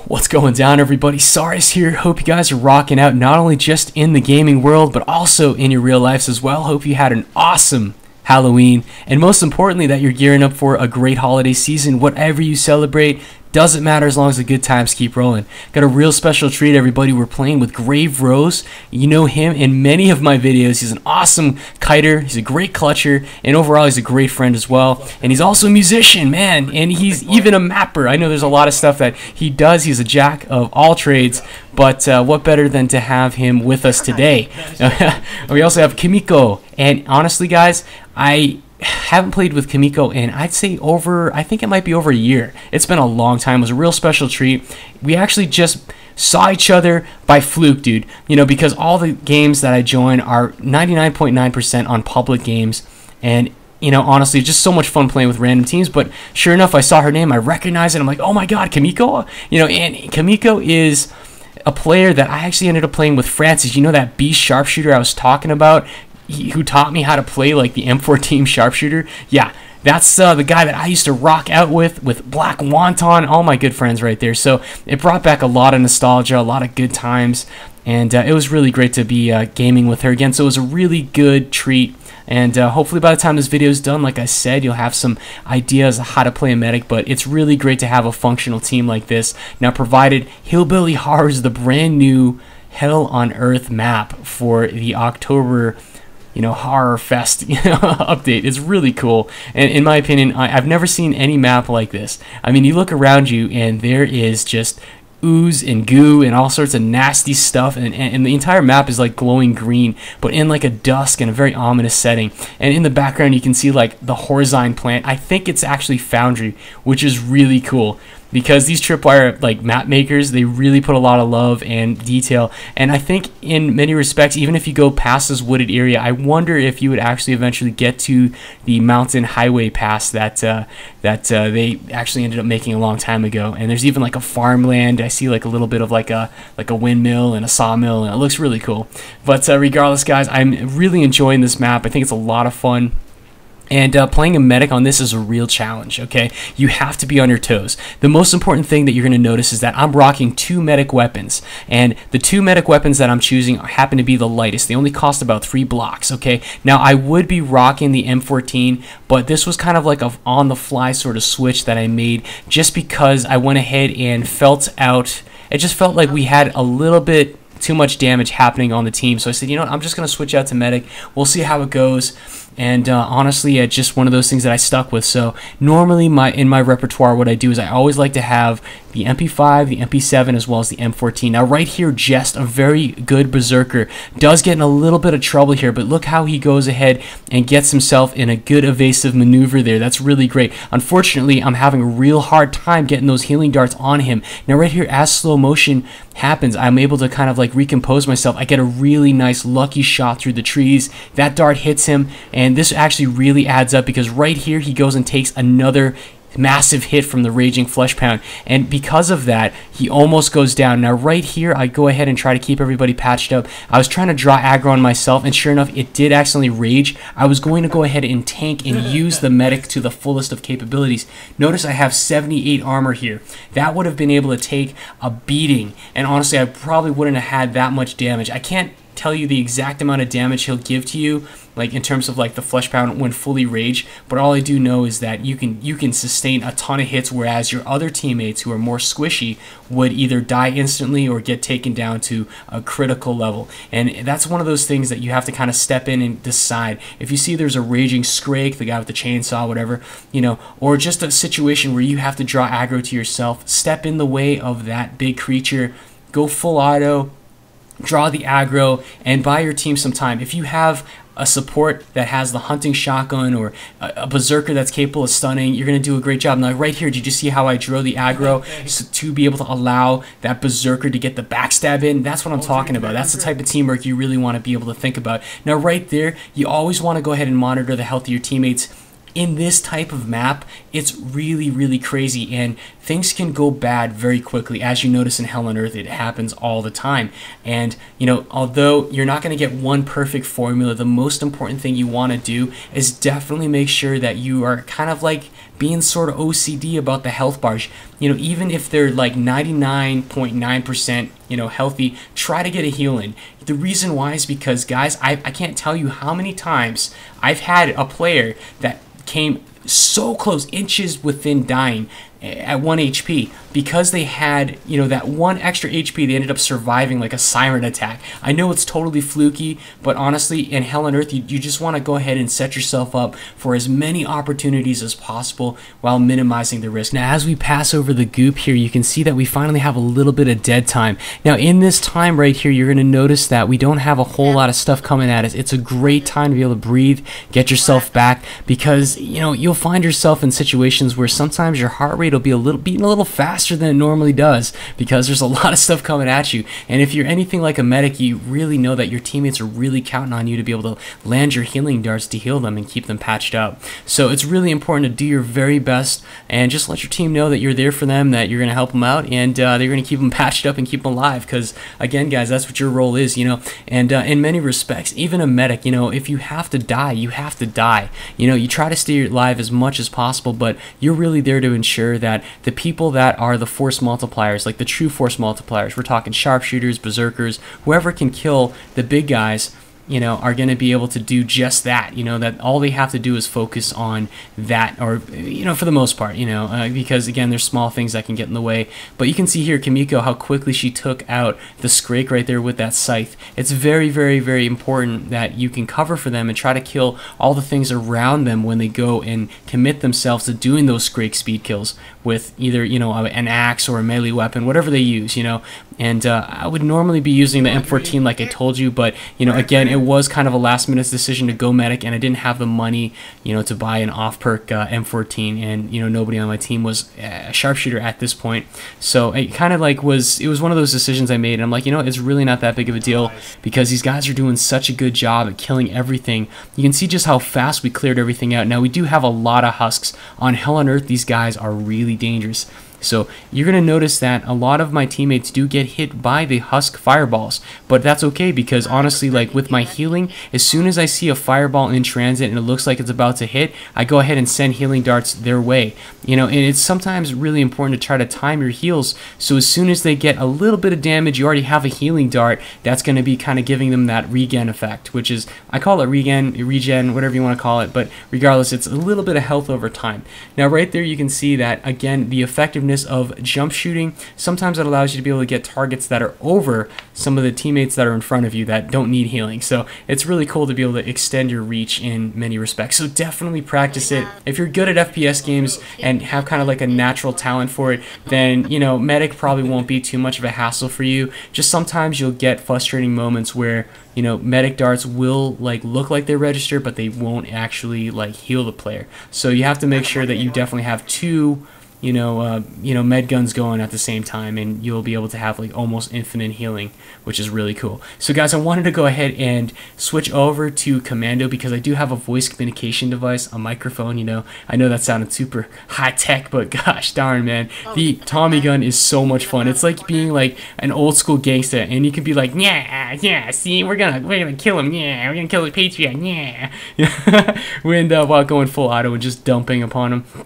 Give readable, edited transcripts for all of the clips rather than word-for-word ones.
What's going down, everybody? Saris here. Hope you guys are rocking out, not only just in the gaming world, but also in your real lives as well. Hope you had an awesome Halloween, and most importantly, that you're gearing up for a great holiday season. Whatever you celebrate, doesn't matter as long as the good times keep rolling. Got a real special treat, everybody. We're playing with Grave Rose. You know him in many of my videos. He's an awesome kiter. He's a great clutcher, and overall, he's a great friend as well. And he's also a musician, man, and he's even a mapper. I know there's a lot of stuff that he does. He's a jack of all trades, but what better than to have him with us today? We also have Kimiko, and honestly, guys, I haven't played with Kimiko in, I'd say, I think it might be over a year. It's been a long time. It was a real special treat. We actually just saw each other by fluke, dude. You know, because all the games that I join are 99.9% on public games, and you know, honestly, just so much fun playing with random teams. But sure enough, I saw her name, I recognized it, I'm like, oh my god, Kimiko. You know, and Kimiko is a player that I actually ended up playing with Francis. You know, that beast sharpshooter I was talking about, who taught me how to play like the M14 sharpshooter? Yeah, that's the guy that I used to rock out with Black Wonton, all my good friends right there. So it brought back a lot of nostalgia, a lot of good times, and it was really great to be gaming with her again. So it was a really good treat, and hopefully by the time this video is done, like I said, you'll have some ideas of how to play a medic. But it's really great to have a functional team like this. Now, provided Hillbilly Horrors, the brand new Hell on Earth map for the October, you know, horror fest update. Is really cool, and in my opinion, I've never seen any map like this. I mean, you look around you and there is just ooze and goo and all sorts of nasty stuff, and the entire map is like glowing green, but in like a dusk and a very ominous setting. And in the background you can see like the Horizon plant. I think it's actually Foundry, which is really cool, because these tripwire like map makers, they really put a lot of love and detail. And I think in many respects, even if you go past this wooded area, I wonder if you would actually eventually get to the mountain highway pass that they actually ended up making a long time ago. And there's even like a farmland. I see like a little bit of like a windmill and a sawmill, and it looks really cool. But regardless, guys, I'm really enjoying this map. I think it's a lot of fun. And playing a medic on this is a real challenge, okay? You have to be on your toes. The most important thing that you're going to notice is that I'm rocking 2 medic weapons. And the 2 medic weapons that I'm choosing happen to be the lightest. They only cost about 3 blocks, okay? Now, I would be rocking the M14, but this was kind of like a on-the-fly sort of switch that I made just because I went ahead and felt out. It just felt like we had a little bit too much damage happening on the team. So I said, you know what, I'm just going to switch out to medic. We'll see how it goes. And honestly, it's just one of those things that I stuck with. So normally in my repertoire, what I do is I always like to have the MP5, the MP7, as well as the M14. Now right here, Jest, a very good berserker, does get in a little bit of trouble here, but look how he goes ahead and gets himself in a good evasive maneuver there. That's really great. Unfortunately, I'm having a real hard time getting those healing darts on him. Now right here, as slow motion happens, I'm able to kind of like recompose myself. I get a really nice lucky shot through the trees. That dart hits him, and this actually really adds up, because right here he goes and takes another massive hit from the raging Fleshpound, and because of that he almost goes down. Now right here I go ahead and try to keep everybody patched up. I was trying to draw aggro on myself, and sure enough, it did accidentally rage. I was going to go ahead and tank and use the medic to the fullest of capabilities. Notice I have 78 armor here. That would have been able to take a beating, and honestly I probably wouldn't have had that much damage. I can't tell you the exact amount of damage he'll give to you, like in terms of like the Fleshpound when fully raged, but all I do know is that you can sustain a ton of hits, whereas your other teammates who are more squishy would either die instantly or get taken down to a critical level. And that's one of those things that you have to kind of step in and decide. If you see there's a raging Scrake, the guy with the chainsaw, whatever, you know, or just a situation where you have to draw aggro to yourself, step in the way of that big creature, go full auto, draw the aggro, and buy your team some time. If you have a support that has the hunting shotgun or a berserker that's capable of stunning, you're going to do a great job. Now right here, did you see how I drew the aggro to be able to allow that berserker to get the backstab in? That's what I'm talking about. That's the type of teamwork you really want to be able to think about. Now right there, you always want to go ahead and monitor the health of your teammates in this type of map, it's really, really crazy, and things can go bad very quickly. As you notice in Hell on Earth, it happens all the time. And, you know, although you're not going to get one perfect formula, the most important thing you want to do is definitely make sure that you are kind of like being sort of OCD about the health bars. You know, even if they're like 99.9%, you know, healthy, try to get a heal in. The reason why is because, guys, I can't tell you how many times I've had a player that came so close, inches within dying at 1 HP, because they had, you know, that 1 extra HP. They ended up surviving like a siren attack. I know it's totally fluky, but honestly, in Hell on Earth, you just want to go ahead and set yourself up for as many opportunities as possible while minimizing the risk. Now, as we pass over the goop here, you can see that we finally have a little bit of dead time. Now, in this time right here, you're going to notice that we don't have a whole lot of stuff coming at us. It's a great time to be able to breathe, get yourself back, because, you know, you'll find yourself in situations where sometimes your heart rate will be beating a little faster than it normally does, because there's a lot of stuff coming at you. And if you're anything like a medic, you really know that your teammates are really counting on you to be able to land your healing darts to heal them and keep them patched up. So it's really important to do your very best and just let your team know that you're there for them, that you're going to help them out, and they're going to keep them patched up and keep them alive, because again, guys, that's what your role is, you know. And in many respects, even a medic, you know, if you have to die, you have to die. You know, you try to stay alive as much as possible, but you're really there to ensure that the people that are the force multipliers, like the true force multipliers, we're talking sharpshooters, berserkers, whoever can kill the big guys, you know, are going to be able to do just that. You know, that all they have to do is focus on that, or, you know, for the most part, you know, because again, there's small things that can get in the way. But you can see here, Kimiko, how quickly she took out the Scrake right there with that scythe. It's very, very, very important that you can cover for them and try to kill all the things around them when they go and commit themselves to doing those Scrake speed kills with either, you know, an axe or a melee weapon, whatever they use, you know. And I would normally be using the M14 like I told you, but, you know, again, it was kind of a last-minute decision to go medic, and I didn't have the money, you know, to buy an off-perk M14, and, you know, nobody on my team was a sharpshooter at this point. So it kind of like it was one of those decisions I made, and I'm like, you know, it's really not that big of a deal, because these guys are doing such a good job at killing everything. You can see just how fast we cleared everything out. Now, we do have a lot of husks. On Hell on Earth, these guys are really dangerous. So you're going to notice that a lot of my teammates do get hit by the husk fireballs, but that's okay, because honestly, like with my healing, as soon as I see a fireball in transit and it looks like it's about to hit, I go ahead and send healing darts their way. You know, and it's sometimes really important to try to time your heals, so as soon as they get a little bit of damage, you already have a healing dart that's going to be kind of giving them that regen effect, which is, I call it regen, whatever you want to call it, but regardless, it's a little bit of health over time. Now right there you can see that, again, the effectiveness of jump shooting, sometimes it allows you to be able to get targets that are over some of the teammates that are in front of you that don't need healing. So it's really cool to be able to extend your reach in many respects. So definitely practice it. If you're good at FPS games and have kind of like a natural talent for it, then, you know, medic probably won't be too much of a hassle for you. Just sometimes you'll get frustrating moments where, you know, medic darts will like look like they're registered, but they won't actually like heal the player. So you have to make sure that you definitely have two med guns going at the same time, and you'll be able to have like almost infinite healing, which is really cool. So guys, I wanted to go ahead and switch over to Commando, because I do have a voice communication device, a microphone. You know, I know that sounded super high tech, but gosh darn, man, the Tommy gun is so much fun. It's like being like an old school gangster, and you can be like, yeah, see, we're gonna kill him, yeah, we're gonna kill the Patriarch, yeah, when while going full auto and just dumping upon him.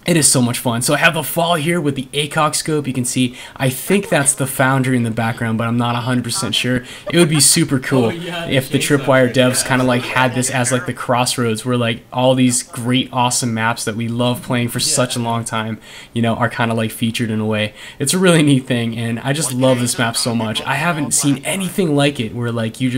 It is so much fun. So I have the fall here with the ACOG scope. You can see, I think that's the Foundry in the background, but I'm not 100% sure. It would be super cool if the Tripwire devs kind of like had this as like the crossroads, where like all these great, awesome maps that we love playing for such a long time, you know, are kind of like featured in a way. It's a really neat thing, and I just love this map so much. I haven't seen anything like it, where like you're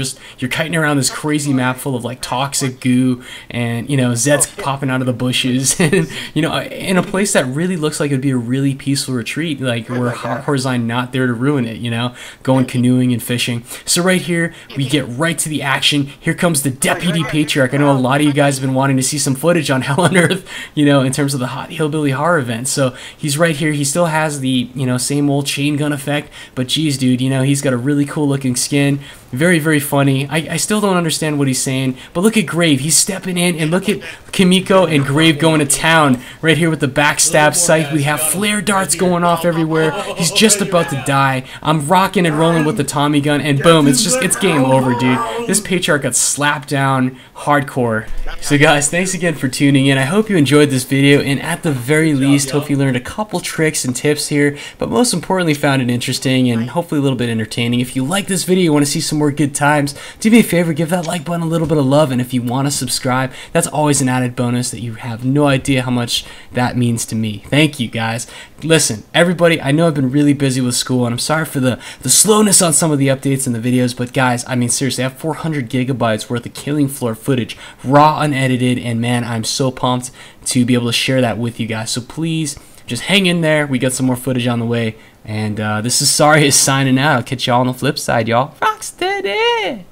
kiting around this crazy map full of like toxic goo, and, you know, Zeds popping out of the bushes, and, you know, in a place that really looks like it'd be a really peaceful retreat, like where Horizon not there to ruin it, you know, going canoeing and fishing. So right here, we get right to the action. Here comes the Deputy Patriarch. I know a lot of you guys have been wanting to see some footage on Hell on Earth, you know, in terms of the hot Hillbilly horror event. So he's right here. He still has the, you know, same old chain gun effect, but geez, dude, you know, he's got a really cool looking skin. Very, very funny. I still don't understand what he's saying, but look at Grave. He's stepping in, and look at Kimiko and Grave going to town right here with the backstab scythe. We have flare darts going off everywhere. He's just about to die. I'm rocking and rolling with the Tommy gun, and boom, it's game over, dude. This Patriarch got slapped down hardcore. So guys, thanks again for tuning in. I hope you enjoyed this video, and at the very least, hope you learned a couple tricks and tips here, but most importantly found it interesting and hopefully a little bit entertaining. If you like this video, you want to see some more good times, do me a favor, give that like button a little bit of love, and if you want to subscribe, that's always an added bonus that you have no idea how much that means to me. Thank you guys. Listen, everybody, I know I've been really busy with school, and I'm sorry for the slowness on some of the updates and the videos, but guys, I mean seriously, I have 400 gigabytes worth of killing floor footage, raw, unedited, and man, I'm so pumped to be able to share that with you guys. So please, just hang in there. We got some more footage on the way. And this is Sorry is signing out. I'll catch y'all on the flip side, y'all. Rocksteady!